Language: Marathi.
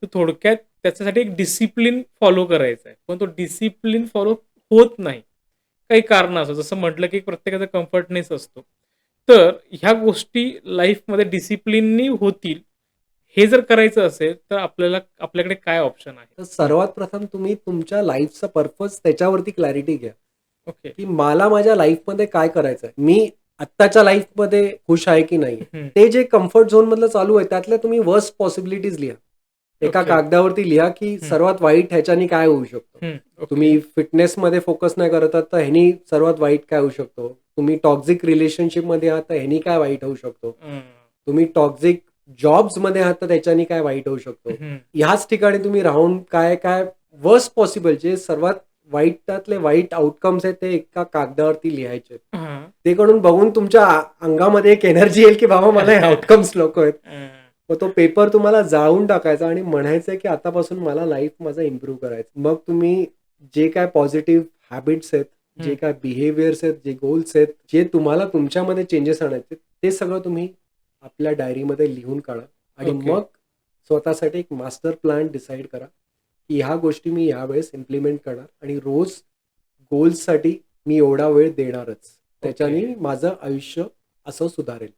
तर थोडक्यात त्याच्यासाठी एक डिसिप्लिन फॉलो करायचा आहे. पण तो डिसिप्लिन फॉलो होत नाही. काही कारण असतं. जसं म्हटलं, की प्रत्येकाचा कम्फर्टनेस असतो. तर ह्या गोष्टी लाईफमध्ये डिसिप्लिननी होतील, हे जर करायचं असेल, तर आपल्याकडे काय ऑप्शन आहे? तर सर्वात प्रथम तुम्ही तुमच्या लाईफचा पर्पज त्याच्यावरती क्लॅरिटी घ्या, ओके. की मला माझ्या लाईफमध्ये काय करायचंय? मी आत्ताच्या लाईफमध्ये खुश आहे की नाही? हं. ते जे कम्फर्ट झोनमधलं चालू आहे, त्यातल्या तुम्ही वर्स्ट पॉसिबिलिटीज लिहा. एका ओके. कागदावरती लिहा, की हं, सर्वात वाईट ह्याच्यानी काय होऊ शकतं? हं. ओके. तुम्ही फिटनेसमध्ये फोकस नाही करत आहात, तर ह्यानी सर्वात वाईट काय होऊ शकतो? तुम्ही टॉक्सिक रिलेशनशिपमध्ये आहात, तर ह्यानी काय वाईट होऊ शकतो? हं. तुम्ही टॉक्सिक जॉब्समध्ये आहात, तर त्याच्यानी काय वाईट होऊ शकतो? हं. ह्याच ठिकाणी तुम्ही राहून काय-काय वर्स्ट पॉसिबल जे सर्वात वाईटातले वाईट आउटकम्स आहेत, ते एका कागदावरती लिहायचे. हां. ते कडून बघून तुमच्या अंगामध्ये एक एनर्जी येईल, की बाबा मला हे आउटकम्स नको आहेत. हं. मग तो पेपर तुम्हाला जाळून टाकायचा आणि म्हणायचं की आतापासून मला लाईफ माझं इम्प्रूव्ह करायचं. मग तुम्ही जे काय पॉझिटिव्ह हॅबिट्स आहेत, जे हं. काय बिहेवियर्स आहेत, जे गोल्स आहेत, जे तुम्हाला तुमच्यामध्ये चेंजेस आणायचे, ते सगळं तुम्ही आपल्या डायरीमध्ये लिहून काढा आणि ओके. मग स्वतःसाठी एक मास्टर प्लॅन डिसाईड करा, की ह्या गोष्टी मी यावेळेस इम्प्लिमेंट करणार आणि रोज गोल्ससाठी मी एवढा वेळ देणारच. ओके. त्याच्याने माझं आयुष्य असं सुधारेल.